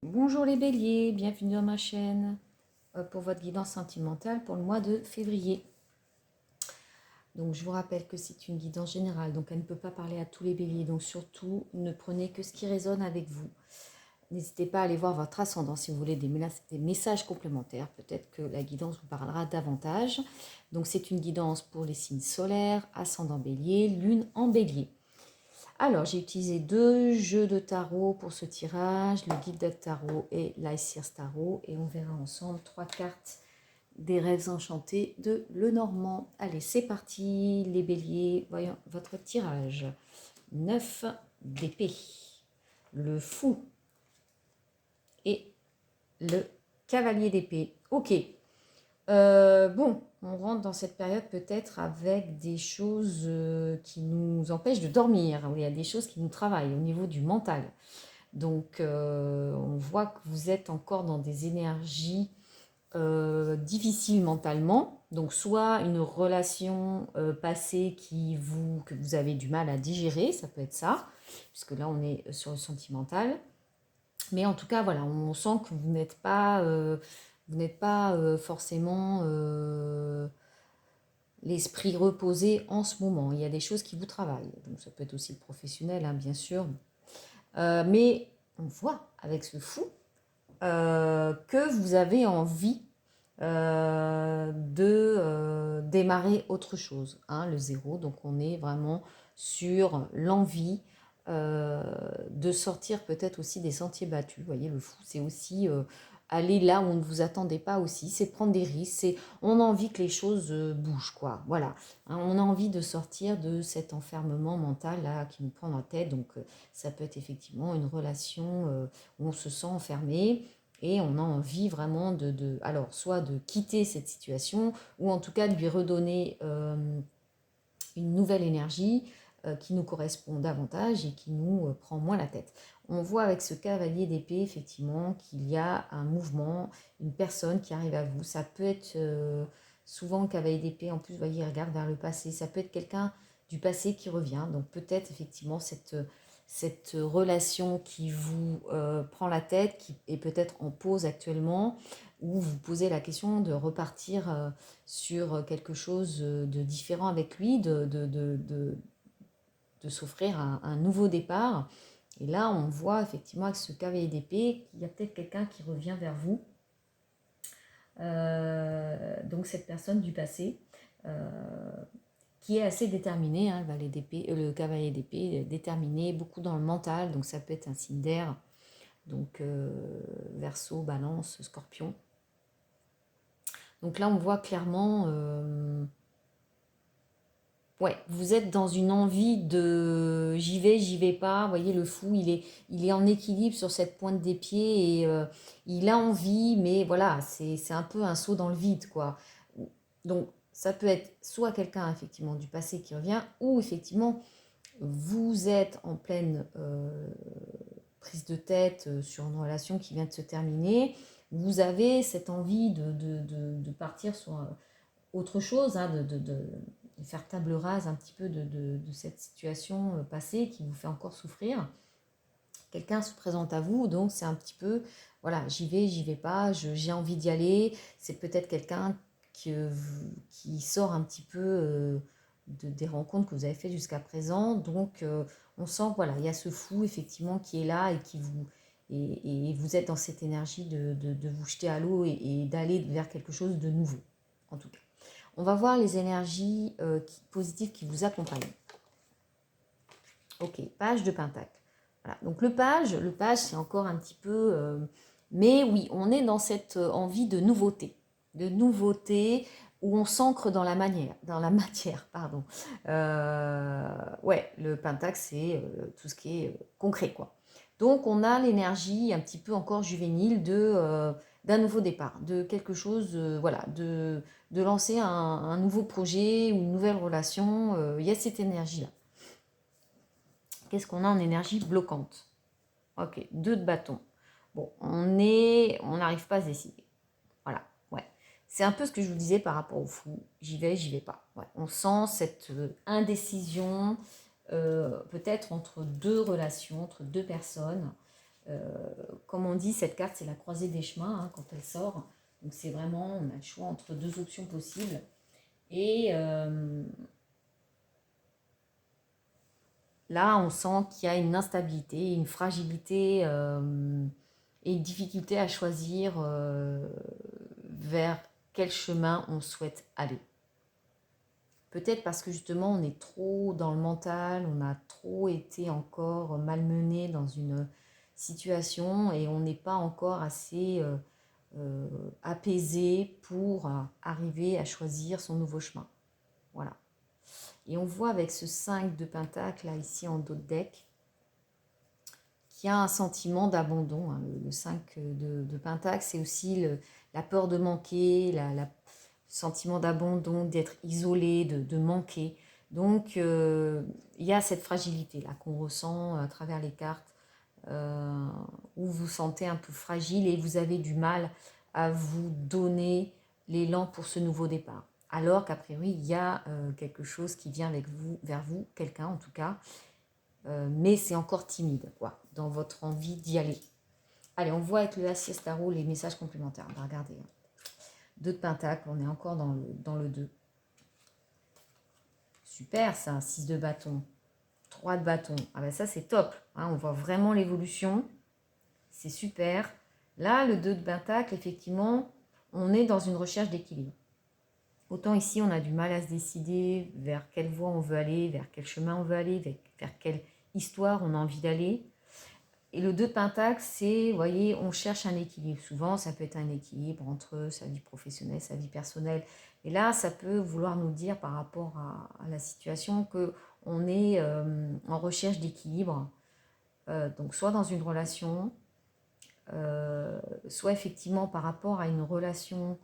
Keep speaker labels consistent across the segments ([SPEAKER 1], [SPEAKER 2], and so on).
[SPEAKER 1] Bonjour les béliers, bienvenue dans ma chaîne pour votre guidance sentimentale pour le mois de février. Donc je vous rappelle que c'est une guidance générale, donc elle ne peut pas parler à tous les béliers, donc surtout ne prenez que ce qui résonne avec vous. N'hésitez pas à aller voir votre ascendant si vous voulez des messages complémentaires, peut-être que la guidance vous parlera davantage. Donc c'est une guidance pour les signes solaires, ascendant bélier, lune en bélier. Alors, j'ai utilisé deux jeux de tarot pour ce tirage, le guide de tarot et l'Ice Tarot, et on verra ensemble trois cartes des rêves enchantés de Lenormand. Allez, c'est parti, les béliers, voyons votre tirage. 9 d'épée, le fou et le cavalier d'épée. Ok, bon, on rentre dans cette période peut-être avec des choses qui nous empêchent de dormir. Il y a des choses qui nous travaillent au niveau du mental. Donc, on voit que vous êtes encore dans des énergies difficiles mentalement. Donc, soit une relation passée que vous avez du mal à digérer, ça peut être ça, puisque là, on est sur le sentimental. Mais en tout cas, voilà, on sent que vous n'êtes pas forcément l'esprit reposé en ce moment. Il y a des choses qui vous travaillent. Donc ça peut être aussi le professionnel, hein, bien sûr. Mais on voit avec ce fou que vous avez envie de démarrer autre chose, hein, le zéro. Donc on est vraiment sur l'envie de sortir peut-être aussi des sentiers battus. Vous voyez, le fou, c'est aussi aller là où on ne vous attendait pas aussi, c'est prendre des risques, on a envie que les choses bougent, quoi. Voilà, hein, on a envie de sortir de cet enfermement mental là qui nous prend la tête. Donc ça peut être effectivement une relation où on se sent enfermé, et on a envie vraiment alors, soit de quitter cette situation, ou en tout cas de lui redonner une nouvelle énergie qui nous correspond davantage et qui nous prend moins la tête. On voit avec ce cavalier d'épée, effectivement, qu'il y a un mouvement, une personne qui arrive à vous. Ça peut être souvent le cavalier d'épée, en plus, vous voyez, il regarde vers le passé. Ça peut être quelqu'un du passé qui revient. Donc peut-être effectivement cette relation qui vous prend la tête, qui est peut-être en pause actuellement, où vous posez la question de repartir sur quelque chose de différent avec lui, de s'offrir un nouveau départ. Et là, on voit effectivement avec ce cavalier d'épée qu'il y a peut-être quelqu'un qui revient vers vous. Donc cette personne du passé qui est assez déterminé, hein, le cavalier d'épée, déterminé, beaucoup dans le mental, donc ça peut être un signe d'air, donc Verseau, Balance, Scorpion. Donc là, on voit clairement, ouais, vous êtes dans une envie de j'y vais pas. Vous voyez, le fou, il est en équilibre sur cette pointe des pieds, et il a envie, mais voilà, c'est un peu un saut dans le vide, quoi. Donc, ça peut être soit quelqu'un effectivement du passé qui revient, ou effectivement vous êtes en pleine prise de tête sur une relation qui vient de se terminer. Vous avez cette envie de partir sur autre chose, hein, de faire table rase un petit peu de cette situation passée qui vous fait encore souffrir. Quelqu'un se présente à vous, donc c'est un petit peu, voilà, j'y vais pas, j'ai envie d'y aller. C'est peut-être quelqu'un qui sort un petit peu des rencontres que vous avez faites jusqu'à présent. Donc on sent que voilà, il y a ce fou effectivement qui est là, et qui vous et vous êtes dans cette énergie de vous jeter à l'eau, et d'aller vers quelque chose de nouveau, en tout cas. On va voir les énergies positives qui vous accompagnent. Ok, page de Pentacle. Voilà. Donc le page c'est encore un petit peu... mais oui, on est dans cette envie de nouveauté. De nouveauté où on s'ancre dans la matière, pardon. Ouais, le Pentacle, c'est tout ce qui est concret, quoi. Donc on a l'énergie un petit peu encore juvénile d'un nouveau départ, de quelque chose, voilà, de lancer un nouveau projet ou une nouvelle relation. Il y a cette énergie-là. Qu'est-ce qu'on a en énergie bloquante? Ok, 2 de bâton. Bon, on n'arrive pas à se décider. Voilà, ouais. C'est un peu ce que je vous disais par rapport au fou. J'y vais pas. Ouais. On sent cette indécision, peut-être entre deux relations, entre deux personnes. Comme on dit, cette carte, c'est la croisée des chemins hein, quand elle sort. Donc c'est vraiment, on a le choix entre deux options possibles. Et là, on sent qu'il y a une instabilité, une fragilité et une difficulté à choisir vers quel chemin on souhaite aller. Peut-être parce que justement, on est trop dans le mental, on a trop été encore malmené dans une situation et on n'est pas encore assez apaisé pour arriver à choisir son nouveau chemin. Voilà. Et on voit avec ce 5 de Pentacle, là, ici en dos de deck, qu'il y a un sentiment d'abandon. Hein. Le 5 de Pentacle, c'est aussi la peur de manquer, le sentiment d'abandon, d'être isolé, de manquer. Donc, il y a cette fragilité là qu'on ressent à travers les cartes, où vous vous sentez un peu fragile et vous avez du mal à vous donner l'élan pour ce nouveau départ. Alors qu'a priori, il y a quelque chose qui vient avec vous, vers vous, quelqu'un en tout cas, mais c'est encore timide, quoi, dans votre envie d'y aller. Allez, on voit avec le Acier Tarot les messages complémentaires. On va regarder. 2 de Pentacle, on est encore dans le 2. Super, ça, 6 de bâton. 3 de bâton. Ah ben ça, c'est top. Hein, on voit vraiment l'évolution. C'est super. Là, le 2 de Pentacle, effectivement, on est dans une recherche d'équilibre. Autant ici, on a du mal à se décider vers quelle voie on veut aller, vers quel chemin on veut aller, vers quelle histoire on a envie d'aller. Et le 2 de Pentacle, c'est, vous voyez, on cherche un équilibre. Souvent, ça peut être un équilibre entre sa vie professionnelle, sa vie personnelle. Et là, ça peut vouloir nous dire par rapport à la situation qu'on est en recherche d'équilibre. Donc, soit dans une relation, soit effectivement par rapport à une relation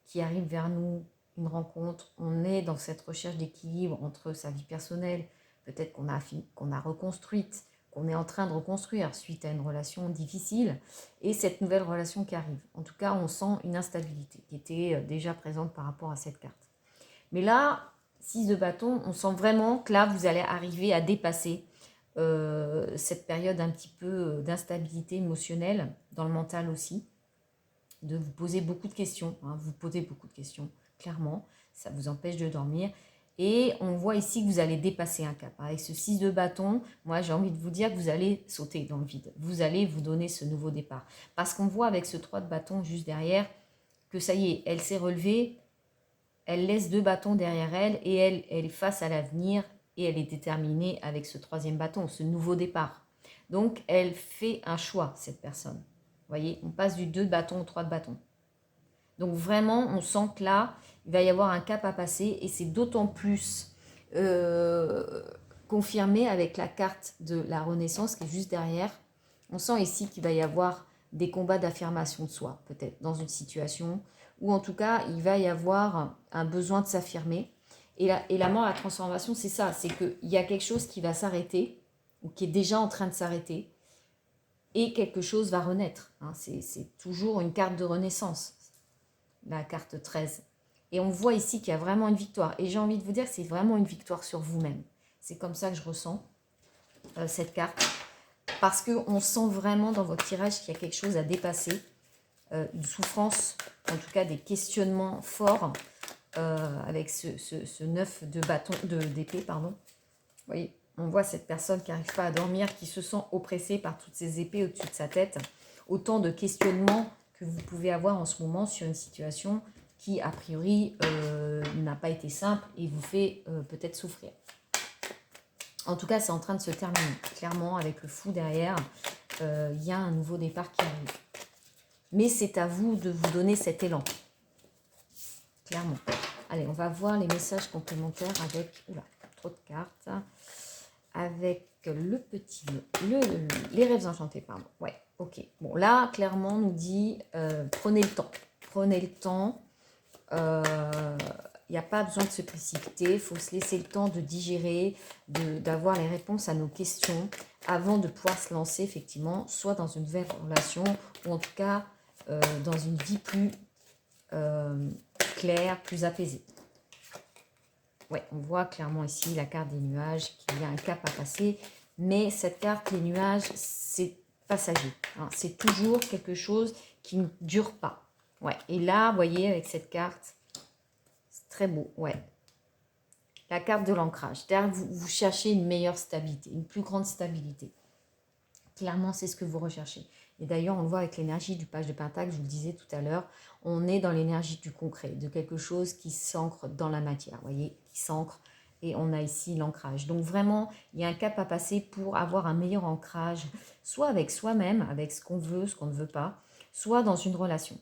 [SPEAKER 1] qui arrive vers nous, une rencontre, on est dans cette recherche d'équilibre entre sa vie personnelle, peut-être qu'on a reconstruite, qu'on est en train de reconstruire suite à une relation difficile, et cette nouvelle relation qui arrive. En tout cas, on sent une instabilité qui était déjà présente par rapport à cette carte. Mais là, 6 de bâton, on sent vraiment que là, vous allez arriver à dépasser cette période un petit peu d'instabilité émotionnelle, dans le mental aussi, de vous poser beaucoup de questions. Hein, vous posez beaucoup de questions, clairement. Ça vous empêche de dormir. Et on voit ici que vous allez dépasser un cap. Avec ce 6 de bâton, moi j'ai envie de vous dire que vous allez sauter dans le vide. Vous allez vous donner ce nouveau départ. Parce qu'on voit avec ce 3 de bâton juste derrière que ça y est, elle s'est relevée, elle laisse 2 bâtons derrière elle et elle est face à l'avenir et elle est déterminée avec ce 3e bâton, ce nouveau départ. Donc elle fait un choix, cette personne. Vous voyez, on passe du 2 de bâton au 3 de bâton. Donc vraiment, on sent que là, il va y avoir un cap à passer et c'est d'autant plus confirmé avec la carte de la Renaissance qui est juste derrière. On sent ici qu'il va y avoir des combats d'affirmation de soi, peut-être, dans une situation, ou en tout cas, il va y avoir un besoin de s'affirmer. Et la mort, la transformation, c'est ça, c'est qu'il y a quelque chose qui va s'arrêter, ou qui est déjà en train de s'arrêter, et quelque chose va renaître. Hein. C'est toujours une carte de renaissance, la carte 13. Et on voit ici qu'il y a vraiment une victoire. Et j'ai envie de vous dire que c'est vraiment une victoire sur vous-même. C'est comme ça que je ressens cette carte. Parce qu'on sent vraiment dans votre tirage qu'il y a quelque chose à dépasser. Une souffrance, en tout cas des questionnements forts avec ce 9 de bâton, d'épée. Pardon. Vous voyez, on voit cette personne qui n'arrive pas à dormir, qui se sent oppressée par toutes ces épées au-dessus de sa tête. Autant de questionnements que vous pouvez avoir en ce moment sur une situation qui, a priori, n'a pas été simple et vous fait peut-être souffrir. En tout cas, c'est en train de se terminer. Clairement, avec le fou derrière, il y a un nouveau départ qui arrive. Mais c'est à vous de vous donner cet élan. Clairement. Allez, on va voir les messages complémentaires avec... Oula, trop de cartes. Avec le petit... les rêves enchantés, pardon. Ouais, ok. Bon, là, clairement, on nous dit, prenez le temps. Prenez le temps. Il n'y a pas besoin de se précipiter. Il faut se laisser le temps de digérer, d'avoir les réponses à nos questions avant de pouvoir se lancer, effectivement, soit dans une nouvelle relation ou en tout cas dans une vie plus claire, plus apaisée. Ouais, on voit clairement ici la carte des nuages, qu'il y a un cap à passer. Mais cette carte, les nuages, c'est passager. Hein. C'est toujours quelque chose qui ne dure pas. Ouais. Et là, vous voyez, avec cette carte, c'est très beau. Ouais. La carte de l'ancrage. C'est-à-dire vous cherchez une meilleure stabilité, une plus grande stabilité. Clairement, c'est ce que vous recherchez. Et d'ailleurs, on le voit avec l'énergie du page de Pentacle, je vous le disais tout à l'heure, on est dans l'énergie du concret, de quelque chose qui s'ancre dans la matière, vous voyez, qui s'ancre. Et on a ici l'ancrage. Donc vraiment, il y a un cap à passer pour avoir un meilleur ancrage, soit avec soi-même, avec ce qu'on veut, ce qu'on ne veut pas, soit dans une relation.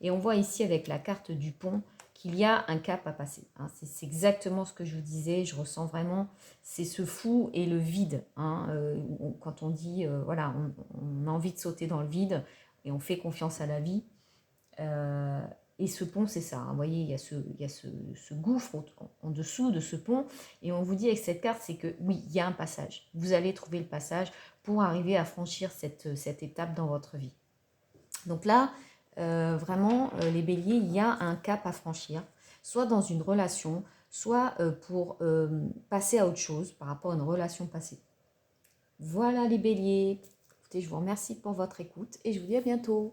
[SPEAKER 1] Et on voit ici avec la carte du pont qu'il y a un cap à passer. Hein. C'est exactement ce que je vous disais, je ressens vraiment, c'est ce fou et le vide. Hein. Quand on dit, voilà, on a envie de sauter dans le vide et on fait confiance à la vie. Et ce pont, c'est ça. Hein. Vous voyez, il y a ce gouffre en dessous de ce pont. Et on vous dit avec cette carte, c'est que oui, il y a un passage. Vous allez trouver le passage pour arriver à franchir cette étape dans votre vie. Donc là, vraiment, les béliers, il y a un cap à franchir, soit dans une relation, soit pour passer à autre chose par rapport à une relation passée. Voilà les béliers. Écoutez, je vous remercie pour votre écoute et je vous dis à bientôt.